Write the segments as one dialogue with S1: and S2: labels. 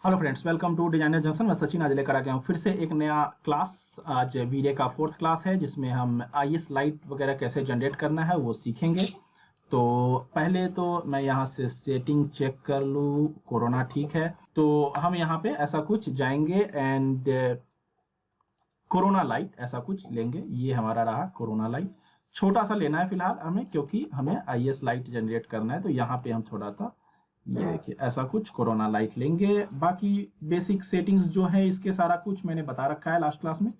S1: Hello friends, welcome to designer junction. मैं सचिन आज लेकर आ गया हूँ फिर से एक नया क्लास। आज वीडियो का 4th क्लास है जिसमें हम आईएस लाइट वगैरह कैसे जनरेट करना है वो सीखेंगे। तो पहले तो मैं यहाँ से सेटिंग चेक कर लूँ, कोरोना ठीक है। तो हम यहाँ पे ऐसा कुछ जाएंगे एंड कोरोना लाइट ऐसा कुछ लेंगे। ये हमारा रहा कोरोना लाइट, छोटा सा लेना है फिलहाल हमें क्योंकि हमें आईएस लाइट जनरेट करना है। तो यहाँ पे हम थोड़ा सा ये देखिए ऐसा कुछ कोरोना लाइट लेंगे। बाकी बेसिक सेटिंग्स जो है इसके सारा कुछ मैंने बता रखा है लास्ट क्लास में,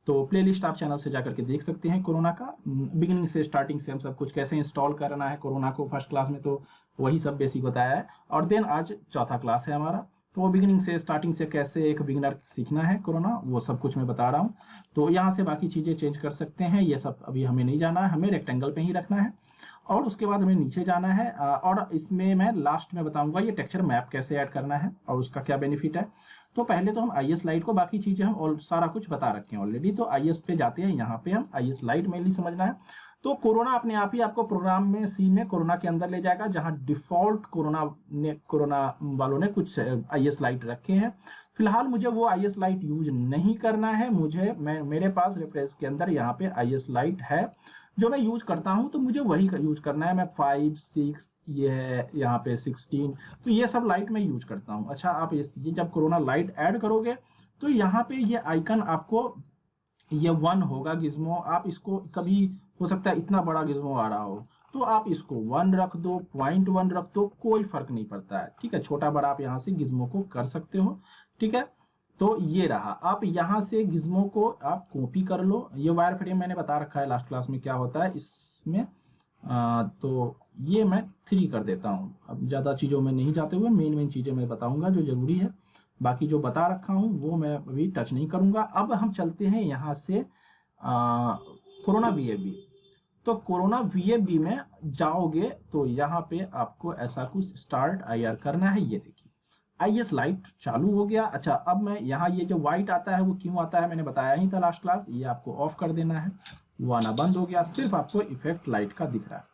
S1: तो प्लेलिस्ट आप चैनल से जाकर के देख सकते हैं। कोरोना का बिगिनिंग से स्टार्टिंग से हम सब कुछ कैसे इंस्टॉल करना है कोरोना को फर्स्ट क्लास में, तो वही सब बेसिक बताया है। और देन आज चौथा क्लास है हमारा, तो बिगिनिंग से स्टार्टिंग से कैसे एक बिगिनर सीखना है कोरोना वो सब कुछ मैं बता रहा हूँ। तो यहाँ से बाकी चीज़ें चेंज कर सकते हैं, ये सब अभी हमें नहीं जाना है, हमें रेक्टेंगल पे ही रखना है। और उसके बाद हमें नीचे जाना है और इसमें मैं लास्ट में बताऊंगा ये टेक्सचर मैप कैसे ऐड करना है और उसका क्या बेनिफिट है। तो पहले तो हम आईएस लाइट को, बाकी चीजें हम सारा कुछ बता रखे हैं ऑलरेडी। तो आईएस पे जाते हैं, यहाँ पे हम आईएस लाइट मेनली समझना है। तो कोरोना अपने आप ही आपको प्रोग्राम में सी में कोरोना के अंदर ले जाएगा, जहां डिफॉल्ट कोरोना वालों ने कुछ आईएस लाइट रखे हैं। फिलहाल मुझे वो आईएस लाइट यूज नहीं करना है, मेरे पास रेफरेंस के अंदर यहाँ पे आईएस लाइट है जो मैं यूज करता हूं, तो मुझे वही यूज करना है। मैं 5, 6, ये है यहाँ पे 16, तो ये सब लाइट मैं यूज करता हूं। अच्छा, आप ये जब कोरोना लाइट ऐड करोगे तो यहाँ पे ये आइकन आपको ये 1 होगा गिज्मो। आप इसको कभी हो सकता है इतना बड़ा गिज्मो आ रहा हो तो आप इसको 1 रख दो, 0.1 रख दो, कोई फर्क नहीं पड़ता है। ठीक है, छोटा बड़ा आप यहाँ से गिज्मो को कर सकते हो। ठीक है, तो ये रहा। आप यहाँ से गिज्मो को आप कॉपी कर लो। ये वायर फ्रेम मैंने बता रखा है लास्ट क्लास में क्या होता है इसमें। तो ये मैं 3 कर देता हूँ। अब ज़्यादा चीज़ों में नहीं जाते हुए मेन चीज़ें मैं बताऊंगा जो जरूरी है, बाकी जो बता रखा हूँ वो मैं अभी टच नहीं करूँगा। अब हम चलते हैं यहाँ से कोरोना वीएबी। तो कोरोना वीएबी में जाओगे तो यहाँ पे आपको ऐसा कुछ स्टार्ट आईआर करना है। ये देखिए आईएस लाइट चालू हो गया। अच्छा, अब मैं यहाँ ये जो व्हाइट आता है वो क्यों आता है मैंने बताया ही था लास्ट क्लास। ये आपको ऑफ कर देना है, वो आना बंद हो गया, सिर्फ आपको इफेक्ट लाइट का दिख रहा है।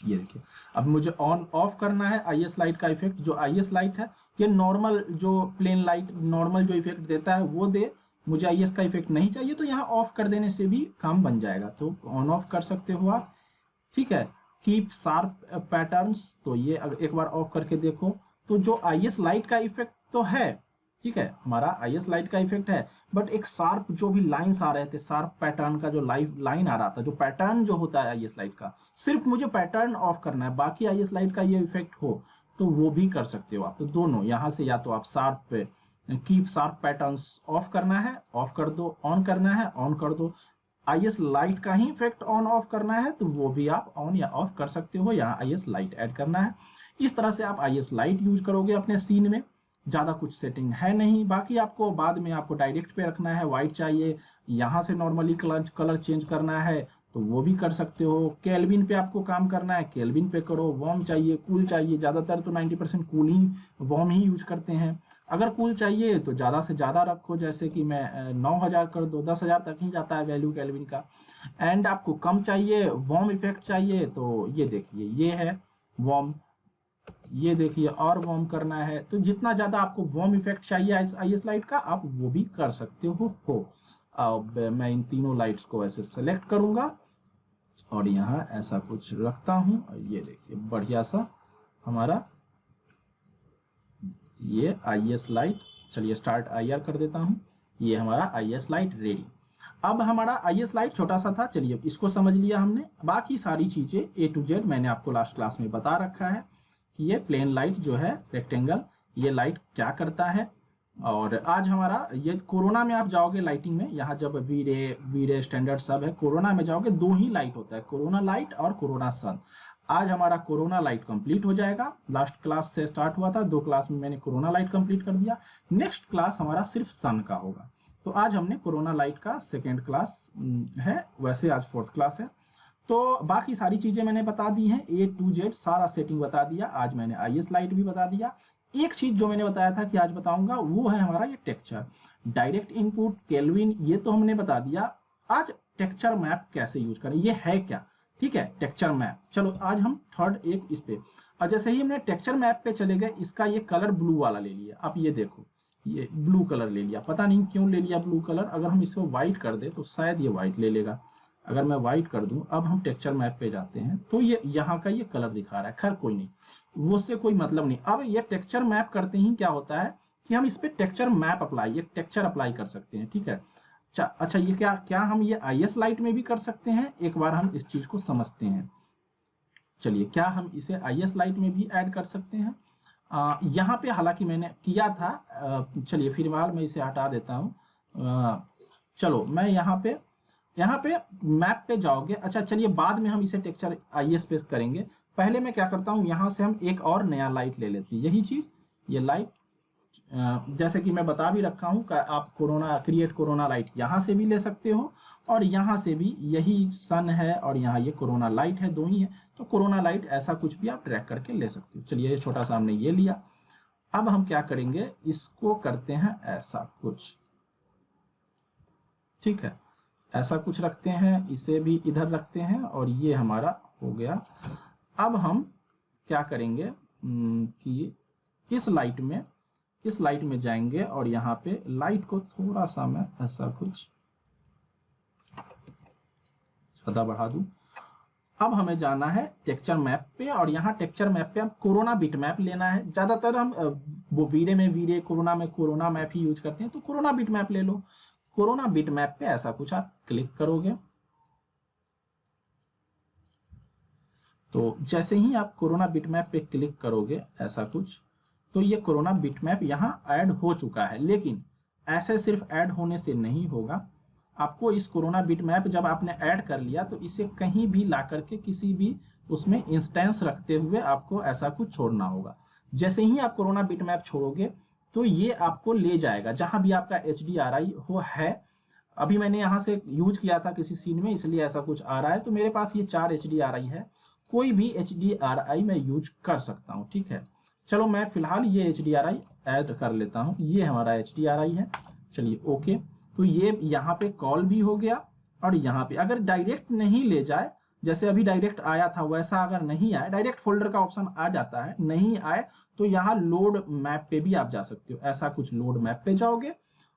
S1: ये देखिए अब मुझे ऑन ऑफ करना है आईएस लाइट का इफेक्ट। जो आईएस लाइट है ये नॉर्मल जो प्लेन लाइट नॉर्मल जो इफेक्ट देता है वो दे, मुझे आईएस का इफेक्ट नहीं चाहिए। तो यहाँ ऑफ कर देने से भी काम बन जाएगा, तो ऑन ऑफ कर सकते हो आप। ठीक है, कीप शार्प पैटर्न्स, तो ये एक बार ऑफ करके देखो। तो जो आईएस लाइट का इफेक्ट तो है, ठीक है, हमारा आईएस लाइट का इफेक्ट है, बट एक शार्प जो भी लाइंस आ रहे थे, शार्प पैटर्न का जो लाइन आ रहा था, जो पैटर्न जो होता है आईएस लाइट का, सिर्फ मुझे पैटर्न ऑफ करना है। बाकी आईएस लाइट का ये इफेक्ट हो तो वो भी कर सकते हो आप। तो दोनों यहाँ से, या तो आप शार्प पे कीप शार्प पैटर्न्स ऑफ करना है, ऑफ कर दो, ऑन करना है, ऑन कर दो। आईएस लाइट का ही इफेक्ट ऑन ऑफ करना है तो वो भी आप ऑन या ऑफ कर सकते हो। यहाँ आईएस लाइट ऐड करना है। इस तरह से आप आईएस लाइट यूज करोगे अपने सीन में। ज्यादा कुछ सेटिंग है नहीं, बाकी आपको बाद में आपको डायरेक्ट पे रखना है। व्हाइट चाहिए, यहाँ से नॉर्मली कलर चेंज करना है तो वो भी कर सकते हो। केल्विन पे आपको काम करना है, केल्विन पे करो। वार्म चाहिए, कूल चाहिए, ज्यादातर तो 90% कूलिंग वार्म ही यूज करते हैं। अगर कूल चाहिए तो ज्यादा से ज्यादा रखो, जैसे कि मैं 9000 कर दो, 10,000 तक ही जाता है वैल्यू केल्विन का। एंड आपको कम चाहिए, वार्म इफेक्ट चाहिए, तो ये देखिए ये है वार्म, ये देखिए और वार्म करना है। तो जितना ज्यादा आपको वार्म इफेक्ट चाहिए आईएस लाइट का आप वो भी कर सकते हो। अब मैं इन तीनों लाइट्स को ऐसे सेलेक्ट करूंगा और यहाँ ऐसा कुछ रखता हूं। ये देखिए बढ़िया सा हमारा ये आईएस लाइट, चलिए स्टार्ट आईआर कर देता हूं। ये हमारा आईएस लाइट रेडी। अब हमारा आईएस लाइट छोटा सा था, चलिए इसको समझ लिया हमने। बाकी सारी चीजें A to Z मैंने आपको लास्ट क्लास में बता रखा है कि ये प्लेन लाइट जो है रेक्टेंगल, ये लाइट क्या करता है। और आज हमारा ये कोरोना में आप जाओगे लाइटिंग में, यहाँ जब वी-रे स्टैंडर्ड सब है, कोरोना में जाओगे 2 ही लाइट होता है, कोरोना लाइट और कोरोना सन। आज हमारा कोरोना लाइट कंप्लीट हो जाएगा। लास्ट क्लास से स्टार्ट हुआ था, 2 क्लास में मैंने कोरोना लाइट कंप्लीट कर दिया। नेक्स्ट क्लास हमारा सिर्फ सन का होगा। तो आज हमने कोरोना लाइट का 2nd क्लास है, वैसे आज 4th क्लास है। तो बाकी सारी चीजें मैंने बता दी हैं, A to Z सारा सेटिंग बता दिया। आज मैंने आईएस लाइट भी बता दिया। एक चीज जो मैंने बताया था कि आज बताऊंगा वो है हमारा ये टेक्सचर, डायरेक्ट इनपुट, केल्विन, ये तो हमने बता दिया। आज टेक्सचर मैप कैसे यूज करें, ये है क्या, ठीक है, टेक्सचर मैप। चलो आज हम थर्ड एक इस पे, और जैसे ही हमने टेक्सचर मैप पे चले गए, इसका ये कलर ब्लू वाला ले लिया। आप ये देखो ये ब्लू कलर ले लिया, पता नहीं क्यों ले लिया ब्लू कलर। अगर हम इसको व्हाइट कर दे तो शायद ये व्हाइट ले लेगा। अगर मैं व्हाइट कर दूं, अब हम टेक्सचर मैप पे जाते हैं तो ये यहाँ का ये कलर दिखा रहा है। खैर कोई नहीं, वो से कोई मतलब नहीं। अब ये टेक्सचर मैप करते ही क्या होता है कि हम इस पे टेक्सचर मैप अप्लाई, एक टेक्सचर अप्लाई कर सकते हैं, ठीक है। अच्छा ये क्या हम ये IS लाइट में भी कर सकते हैं? एक बार हम इस चीज को समझते हैं। चलिए, क्या हम इसे IS लाइट में भी ऐड कर सकते हैं? यहाँ पे हालांकि मैंने किया था, चलिए फिलहाल मैं इसे हटा देता हूँ। चलो मैं यहाँ पे मैप पे जाओगे। अच्छा चलिए, बाद में हम इसे टेक्सचर IS पे करेंगे। पहले मैं क्या करता हूँ, यहाँ से हम एक और नया लाइट ले लेते हैं। यही चीज, ये लाइट जैसे कि मैं बता भी रखा हूँ, आप क्रिएट कोरोना लाइट यहाँ से भी ले सकते हो और यहाँ से भी। यही सन है और यहाँ ये कोरोना लाइट है, दो ही है। तो कोरोना लाइट ऐसा कुछ भी आप ट्रैक करके ले सकते हो। चलिए, ये छोटा सा हमने ये लिया। अब हम क्या करेंगे, इसको करते हैं ऐसा कुछ, ठीक है। ऐसा कुछ रखते हैं, इसे भी इधर रखते हैं और ये हमारा हो गया। अब हम क्या करेंगे कि इस लाइट में जाएंगे और यहाँ पे लाइट को थोड़ा सा मैं ऐसा कुछ ज्यादा बढ़ा दूं। अब हमें जाना है टेक्सचर मैप पे और यहाँ टेक्सचर मैप पे अब कोरोना बिट मैप लेना है। ज्यादातर हम वो वीरे कोरोना में कोरोना मैप ही यूज करते हैं, तो कोरोना बिट मैप ले लो। कोरोना बिट मैप पे ऐसा कुछ आप क्लिक करोगे तो जैसे ही आप कोरोना बिट मैप पे क्लिक करोगे ऐसा कुछ, तो ये कोरोना बिट मैप यहाँ ऐड हो चुका है। लेकिन ऐसे सिर्फ ऐड होने से नहीं होगा, आपको इस कोरोना बिट मैप जब आपने ऐड कर लिया तो इसे कहीं भी ला करके किसी भी उसमें इंस्टेंस रखते हुए आपको ऐसा कुछ छोड़ना होगा। जैसे ही आप कोरोना बिट मैप छोड़ोगे तो ये आपको ले जाएगा जहां भी आपका HDRI हो है। अभी मैंने यहाँ से यूज किया था किसी सीन में, इसलिए ऐसा कुछ आ रहा है। तो मेरे पास ये 4 HDRI है, कोई भी HDRI मैं यूज कर सकता हूँ, ठीक है। चलो मैं फिलहाल ये HDRI ऐड कर लेता हूँ। ये हमारा HDRI है। चलिए ओके, तो ये यहाँ पे कॉल भी हो गया और यहाँ पे अगर डायरेक्ट नहीं ले जाए, जैसे अभी डायरेक्ट आया था वैसा अगर नहीं आए, डायरेक्ट फोल्डर का ऑप्शन आ जाता है, नहीं आए तो यहाँ लोड मैप पे भी आप जा सकते हो। ऐसा कुछ लोड मैप पे जाओगे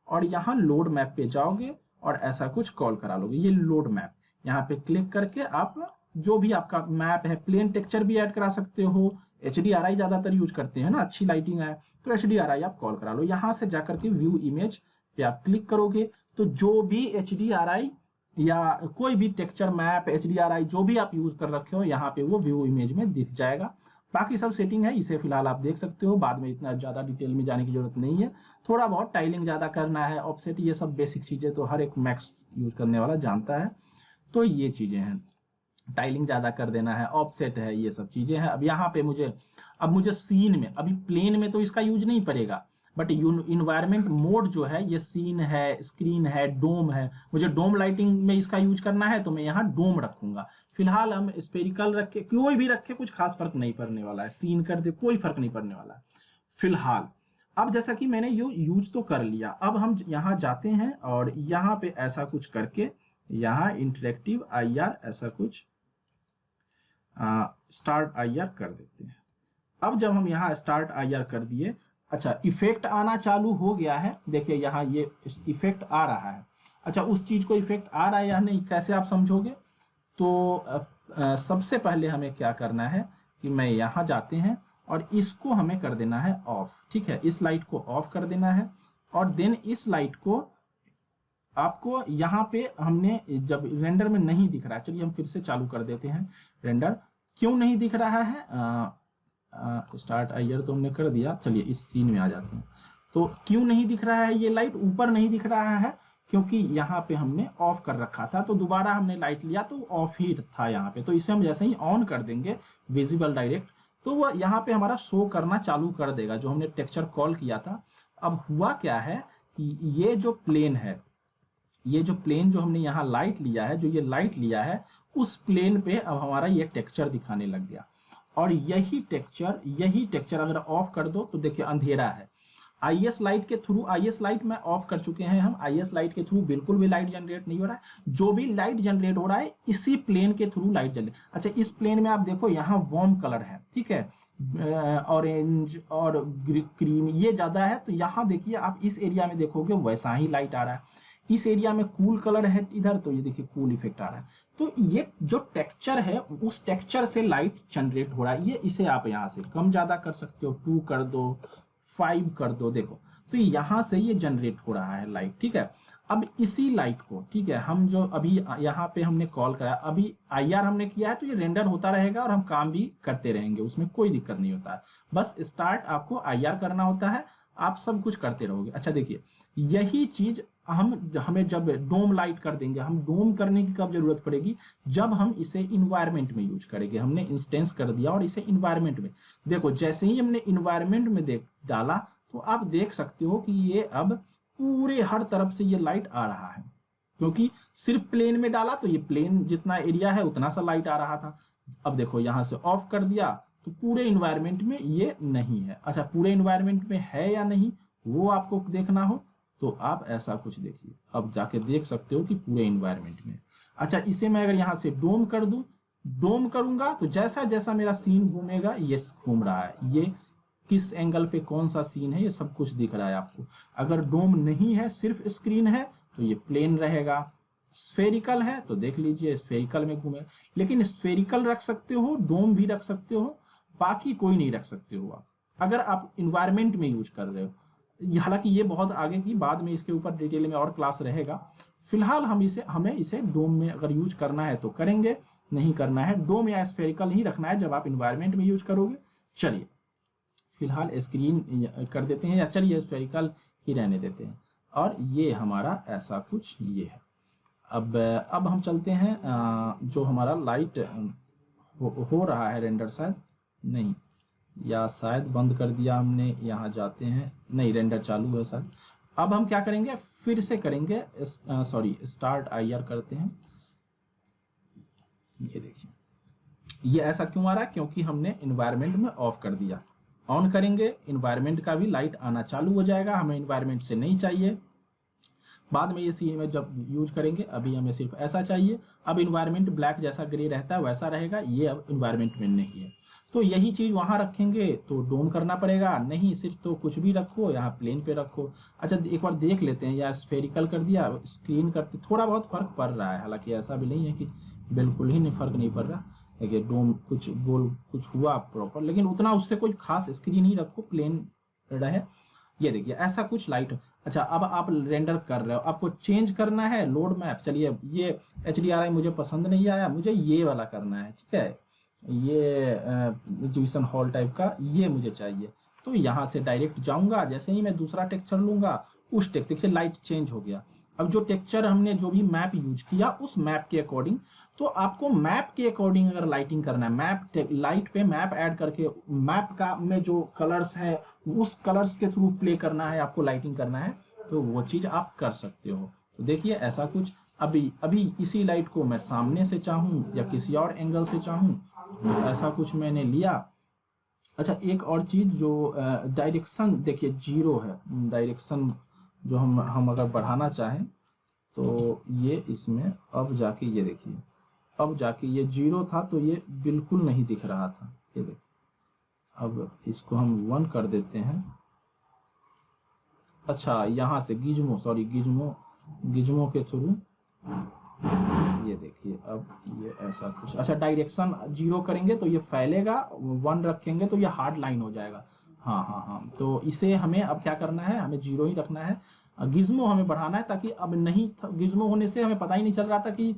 S1: और यहाँ लोड मैप पे जाओगे और ऐसा कुछ कॉल करा लोगे। ये लोड मैप, यहाँ पे क्लिक करके आप जो भी आपका मैप है, प्लेन टेक्सचर भी ऐड करा सकते हो। HDRI ज्यादातर यूज करते हैं ना, अच्छी लाइटिंग है तो HDRI आप कॉल करा लो। यहाँ से जाकर के व्यू इमेज पे आप क्लिक करोगे तो जो भी HDRI या कोई भी टेक्सचर मैप HDRI जो भी आप यूज कर रखे हो यहाँ पे वो व्यू इमेज में दिख जाएगा। बाकी सब सेटिंग है, इसे फिलहाल आप देख सकते हो, बाद में इतना ज्यादा डिटेल में जाने की जरूरत नहीं है। थोड़ा बहुत टाइलिंग ज्यादा करना है, ऑफसेट, ये सब बेसिक चीजें तो हर एक मैक्स यूज करने वाला जानता है। तो ये चीजें हैं, टाइलिंग ज्यादा कर देना है, ऑफसेट है, ये सब चीजें हैं। अब यहाँ पे मुझे सीन में, अभी प्लेन में तो इसका यूज नहीं पड़ेगा, बट इन्वायरमेंट मोड जो है, ये सीन है, स्क्रीन है, डोम है, मुझे डोम लाइटिंग में इसका यूज करना है तो मैं यहाँ डोम रखूंगा। फिलहाल हम स्पेरिकल रखे, कोई भी रखे कुछ खास फर्क नहीं पड़ने वाला है, सीन कर दे कोई फर्क नहीं पड़ने वाला है फिलहाल। अब जैसा कि मैंने ये यूज तो कर लिया, अब हम यहाँ जाते हैं और यहाँ पे ऐसा कुछ करके यहाँ इंटरेक्टिव IR ऐसा कुछ स्टार्ट IR कर देते हैं। अब जब हम यहाँ स्टार्ट IR कर दिए, अच्छा इफेक्ट आना चालू हो गया है, देखिए यहाँ ये इफेक्ट आ रहा है। अच्छा उस चीज को इफेक्ट आ रहा है या नहीं कैसे आप समझोगे, तो सबसे पहले हमें क्या करना है कि मैं यहाँ जाते हैं और इसको हमें कर देना है ऑफ, ठीक है। इस लाइट को ऑफ कर देना है और देन इस लाइट को आपको यहाँ पे हमने जब रेंडर में नहीं दिख रहा है, चलिए हम फिर से चालू कर देते हैं रेंडर। क्यों नहीं दिख रहा है, स्टार्ट IR तो हमने कर दिया, चलिए इस सीन में आ जाते हैं। तो क्यों नहीं दिख रहा है ये लाइट, ऊपर नहीं दिख रहा है क्योंकि यहाँ पे हमने ऑफ कर रखा था, तो दोबारा हमने लाइट लिया तो ऑफ ही था यहाँ पे। तो इसे हम जैसे ही ऑन कर देंगे विजिबल डायरेक्ट, तो वह यहाँ पे हमारा शो करना चालू कर देगा जो हमने टेक्सचर कॉल किया था। अब हुआ क्या है कि ये जो प्लेन है, ये जो प्लेन जो हमने यहाँ लाइट लिया है, जो ये लाइट लिया है, उस प्लेन पे अब हमारा ये टेक्सचर दिखाने लग गया। और यही टेक्सचर अगर ऑफ कर दो तो देखिए अंधेरा है। आईएस लाइट के थ्रू, आईएस लाइट में ऑफ कर चुके हैं हम, आईएस लाइट के थ्रू बिल्कुल भी लाइट जनरेट नहीं हो रहा है। जो भी लाइट जनरेट हो रहा है इसी प्लेन के थ्रू लाइट जनरेट। अच्छा, इस प्लेन में आप देखो यहाँ वार्म कलर है, ठीक है, ऑरेंज और क्रीम ये ज्यादा है, तो यहाँ देखिए आप इस एरिया में देखोगे वैसा ही लाइट आ रहा है। इस एरिया में कूल कलर है इधर, तो ये देखिए कूल इफेक्ट आ रहा है। तो ये जो टेक्सचर है उस टेक्सचर से लाइट जनरेट हो रहा है। ये इसे आप यहाँ से कम ज्यादा कर सकते हो, 2 कर दो, 5 कर दो, देखो तो यहां से ये जनरेट हो रहा है लाइट, ठीक है। अब इसी लाइट को, ठीक है, हम जो अभी यहाँ पे हमने कॉल करा, अभी आईआर हमने किया है, तो ये रेंडर होता रहेगा और हम काम भी करते रहेंगे, उसमें कोई दिक्कत नहीं होता है। बस स्टार्ट आपको आईआर करना होता है, आप सब कुछ करते रहोगे। अच्छा देखिए, यही चीज हमें जब डोम लाइट कर देंगे, हम डोम करने की कब जरूरत पड़ेगी, जब हम इसे इन्वायरमेंट में यूज करेंगे। हमने इंस्टेंस कर दिया और इसे इन्वायरमेंट में, देखो जैसे ही हमने इन्वायरमेंट में डाला, तो आप देख सकते हो कि ये अब पूरे हर तरफ से ये लाइट आ रहा है, क्योंकि सिर्फ प्लेन में डाला तो ये प्लेन जितना एरिया है उतना सा लाइट आ रहा था। अब देखो यहां से ऑफ कर दिया तो पूरे इन्वायरमेंट में ये नहीं है। अच्छा, पूरे इन्वायरमेंट में है या नहीं वो आपको देखना हो तो आप ऐसा कुछ देखिए, अब जाके देख सकते हो कि पूरे इन्वायरमेंट में। अच्छा, इसे मैं अगर यहाँ से डोम कर दूं, डोम करूंगा तो जैसा जैसा मेरा सीन घूमेगा ये घूम रहा है, ये किस एंगल पे कौन सा सीन है ये सब कुछ दिख रहा है आपको। अगर डोम नहीं है, सिर्फ स्क्रीन है, तो ये प्लेन रहेगा। स्फेरिकल है तो देख लीजिए स्फेरिकल में घूमे, लेकिन स्फेरिकल रख सकते हो, डोम भी रख सकते हो, बाकी कोई नहीं रख सकते हो आप, अगर आप इन्वायरमेंट में यूज कर रहे हो। हालांकि ये बहुत आगे की, बाद में इसके ऊपर डिटेल में और क्लास रहेगा। फिलहाल हमें इसे डोम में अगर यूज करना है तो करेंगे, नहीं करना है डोम या स्फेरिकल ही रखना है जब आप इन्वायरमेंट में यूज करोगे। चलिए फिलहाल स्क्रीन कर देते हैं, या चलिए स्फेरिकल ही रहने देते हैं, और ये हमारा ऐसा कुछ ये है। अब हम चलते हैं, जो हमारा लाइट हो रहा है रेंडर, शायद नहीं, या शायद बंद कर दिया हमने, यहाँ जाते हैं, नहीं रेंडर चालू है शायद। अब हम क्या करेंगे, फिर से करेंगे, सॉरी स्टार्ट आईआर करते हैं। ये देखिए ये ऐसा क्यों आ रहा है, क्योंकि हमने इन्वायरमेंट में ऑफ कर दिया। ऑन करेंगे इन्वायरमेंट का भी लाइट आना चालू हो जाएगा, हमें इन्वायरमेंट से नहीं चाहिए, बाद में ये सीन में जब यूज करेंगे, अभी हमें सिर्फ ऐसा चाहिए। अब इन्वायरमेंट ब्लैक जैसा ग्रे रहता है वैसा रहेगा, ये अब इन्वायरमेंट में नहीं है। तो यही चीज वहां रखेंगे तो डोम करना पड़ेगा, नहीं सिर्फ तो कुछ भी रखो, यहाँ प्लेन पे रखो। अच्छा एक बार देख लेते हैं, या स्फेरिकल कर दिया, स्क्रीन करते, थोड़ा बहुत फर्क पड़ रहा है, हालांकि ऐसा भी नहीं है कि बिल्कुल ही फर्क नहीं पड़ रहा। देखिए डोम कुछ गोल कुछ हुआ प्रॉपर, लेकिन उतना उससे कोई खास, स्क्रीन ही रखो, प्लेन रहे। ये देखिए ऐसा कुछ लाइट। अच्छा अब आप रेंडर कर रहे हो, आपको चेंज करना है लोड मैप। चलिए ये HDRI मुझे पसंद नहीं आया, मुझे ये वाला करना है, ठीक है, ये एग्जीबिशन हॉल टाइप का ये मुझे चाहिए। तो यहाँ से डायरेक्ट जाऊंगा, जैसे ही मैं दूसरा टेक्सचर लूंगा, उस टेक्सचर से लाइट चेंज हो गया। अब जो टेक्सचर हमने जो भी मैप यूज किया उस मैप के अकॉर्डिंग, तो आपको मैप के अकॉर्डिंग अगर लाइटिंग करना है, मैप लाइट पे मैप ऐड करके मैप का में जो कलर्स है उस कलर्स के थ्रू प्ले करना है, आपको लाइटिंग करना है, तो वो चीज आप कर सकते हो। तो देखिए ऐसा कुछ, अभी इसी लाइट को मैं सामने से चाहूं या किसी और एंगल से चाहूं, तो ऐसा कुछ मैंने लिया। अच्छा एक और चीज, जो डायरेक्शन देखिए 0 है, डायरेक्शन जो हम अगर बढ़ाना चाहें तो ये इसमें, अब जाके ये देखिए, अब जाके ये 0 था तो ये बिल्कुल नहीं दिख रहा था, ये देखिए। अब इसको हम 1 कर देते हैं। अच्छा यहाँ से गिज्मो, सॉरी गिज्मो के थ्रू ये देखिए, अब ये ऐसा कुछ। अच्छा डायरेक्शन 0 करेंगे तो ये फैलेगा, 1 रखेंगे तो ये हार्ड लाइन हो जाएगा। हाँ, तो इसे हमें अब क्या करना है, हमें 0 ही रखना है। गिज्मो हमें बढ़ाना है, ताकि अब नहीं गिज्मो होने से हमें पता ही नहीं चल रहा था कि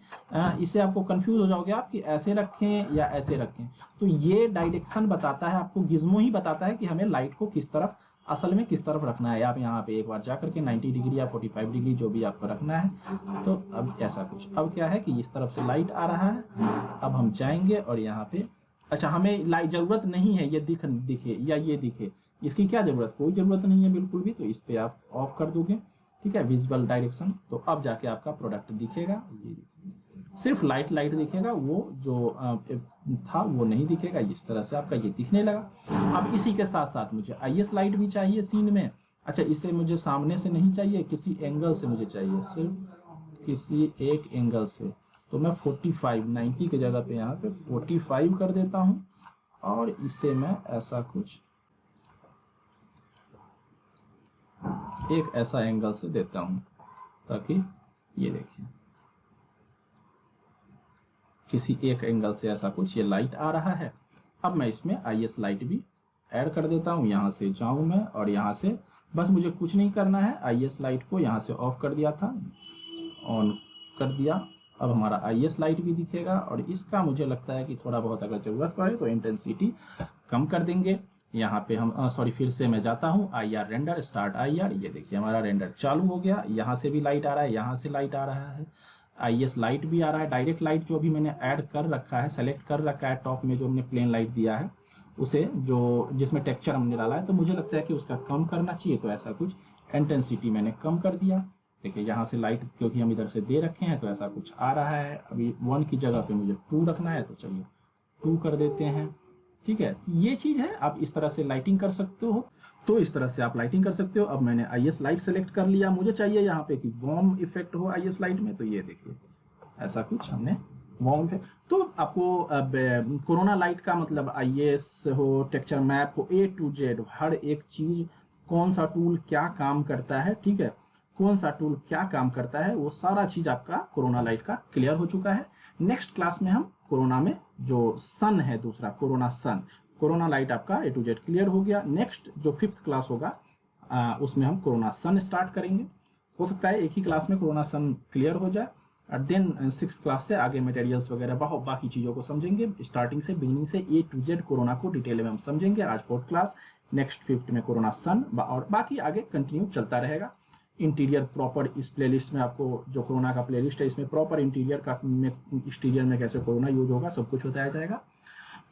S1: इसे आपको कंफ्यूज हो जाओगे आप कि ऐसे रखें या ऐसे रखें। तो ये डायरेक्शन बताता है आपको, गिज्मो ही बताता है कि हमें लाइट को किस तरफ, असल में किस तरफ रखना है। आप यहाँ पे एक बार जा करके 90 डिग्री या 45 डिग्री जो भी आपको रखना है। तो अब ऐसा कुछ, अब क्या है कि इस तरफ से लाइट आ रहा है। अब हम जाएंगे और यहाँ पे, अच्छा हमें लाइट जरूरत नहीं है ये दिखे या ये दिखे, इसकी क्या जरूरत, कोई जरूरत नहीं है बिल्कुल भी। तो इस पे आप ऑफ कर दोगे, ठीक है, विजुअल डायरेक्शन। तो अब जाके आपका प्रोडक्ट दिखेगा, ये सिर्फ लाइट दिखेगा, वो जो था वो नहीं दिखेगा। इस तरह से आपका ये दिखने लगा। अब इसी के साथ साथ मुझे IS लाइट भी चाहिए सीन में। अच्छा, इसे मुझे सामने से नहीं चाहिए, किसी एंगल से मुझे चाहिए, सिर्फ किसी एक एंगल से। तो मैं 45 90 की जगह पे यहाँ पे 45 कर देता हूँ और इसे मैं ऐसा कुछ एक ऐसा एंगल से देता हूँ ताकि ये देखिए किसी एक एंगल से ऐसा कुछ ये लाइट आ रहा है। अब मैं इसमें IS लाइट भी ऐड कर देता हूँ। यहाँ से जाऊँ मैं और यहाँ से बस मुझे कुछ नहीं करना है, IS लाइट को यहाँ से ऑफ कर दिया था, ऑन कर दिया। अब हमारा IS लाइट भी दिखेगा और इसका मुझे लगता है कि थोड़ा बहुत अगर ज़रूरत पड़े तो इंटेंसिटी कम कर देंगे। यहाँ पे हम सॉरी फिर से मैं जाता हूँ IR रेंडर, स्टार्ट IR। ये देखिए हमारा रेंडर चालू हो गया, यहाँ से भी लाइट आ रहा है, यहाँ से लाइट आ रहा है, IS लाइट भी आ रहा है। डायरेक्ट लाइट जो भी मैंने ऐड कर रखा है, सेलेक्ट कर रखा है टॉप में जो हमने प्लेन लाइट दिया है उसे, जो जिसमें टेक्सचर हमने डाला है, तो मुझे लगता है कि उसका कम करना चाहिए। तो ऐसा कुछ इंटेंसिटी मैंने कम कर दिया। देखिए यहाँ से लाइट क्योंकि हम इधर से दे रखे हैं तो ऐसा कुछ आ रहा है। अभी 1 की जगह पे मुझे 2 रखना है तो चलिए 2 कर देते हैं। ठीक है, ये चीज़ है, आप इस तरह से लाइटिंग कर सकते हो। तो इस तरह से आप लाइटिंग कर सकते हो। अब मैंने IS लाइट सेलेक्ट कर लिया, मुझे चाहिए यहाँ पे कि वार्म इफेक्ट हो IS लाइट में, तो ये देखिए ऐसा कुछ हमने वार्म इफेक्ट। तो आपको अब कोरोना लाइट का मतलब IS हो, टेक्सचर मैप हो, A to Z हर एक चीज़, कौन सा टूल क्या काम करता है, ठीक है, कौन सा टूल क्या काम करता है, वो सारा चीज़ आपका कोरोना लाइट का क्लियर हो चुका है। नेक्स्ट क्लास में हम कोरोना में जो सन है दूसरा कोरोना सन, कोरोना लाइट आपका A to Z क्लियर हो गया। नेक्स्ट जो 5th क्लास होगा उसमें हम कोरोना सन स्टार्ट करेंगे। हो सकता है एक ही क्लास में कोरोना सन क्लियर हो जाए और देन 6th क्लास से आगे मटेरियल्स वगैरह बहुत बाकी चीज़ों को समझेंगे। स्टार्टिंग से बिगिनिंग से A to Z कोरोना को डिटेल में हम समझेंगे। आज 4th क्लास, नेक्स्ट 5th में कोरोना सन और बाकी आगे कंटिन्यू चलता रहेगा। इंटीरियर प्रॉपर इस प्लेलिस्ट में आपको जो कोरोना का प्लेलिस्ट है इसमें प्रॉपर इंटीरियर का एक्सटीरियर में कैसे कोरोना यूज होगा सब कुछ बताया जाएगा।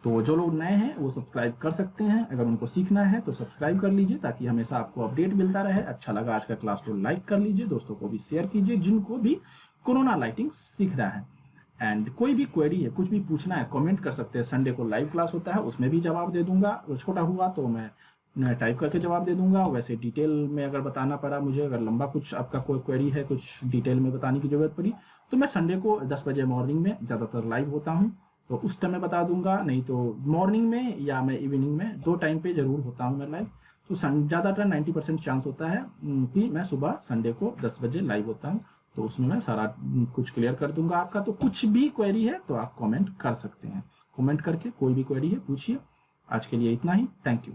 S1: तो जो लोग नए हैं वो सब्सक्राइब कर सकते हैं, अगर उनको सीखना है तो सब्सक्राइब कर लीजिए ताकि हमेशा आपको अपडेट मिलता रहे। अच्छा लगा आज का क्लास तो लाइक कर लीजिए, दोस्तों को भी शेयर कीजिए जिनको भी कोरोना लाइटिंग सीखना है। एंड कोई भी क्वेरी है, कुछ भी पूछना है, कमेंट कर सकते हैं। संडे को लाइव क्लास होता है, उसमें भी जवाब दे दूंगा। छोटा हुआ तो मैं टाइप करके जवाब दे दूंगा। वैसे डिटेल में अगर बताना पड़ा मुझे, अगर लंबा कुछ आपका कोई क्वेरी है, कुछ डिटेल में बताने की जरूरत पड़ी तो मैं संडे को 10 बजे मॉर्निंग में ज़्यादातर लाइव होता हूँ, तो उस टाइम में बता दूंगा। नहीं तो मॉर्निंग में या मैं इवनिंग में, 2 टाइम पे जरूर होता हूँ मैं लाइव। तो ज़्यादातर 90% चांस होता है कि मैं सुबह संडे को 10 बजे लाइव होता हूँ, तो उसमें मैं सारा कुछ क्लियर कर दूंगा आपका। तो कुछ भी क्वेरी है तो आप कमेंट कर सकते हैं, कमेंट करके कोई भी क्वेरी है पूछिए। आज के लिए इतना ही, थैंक यू।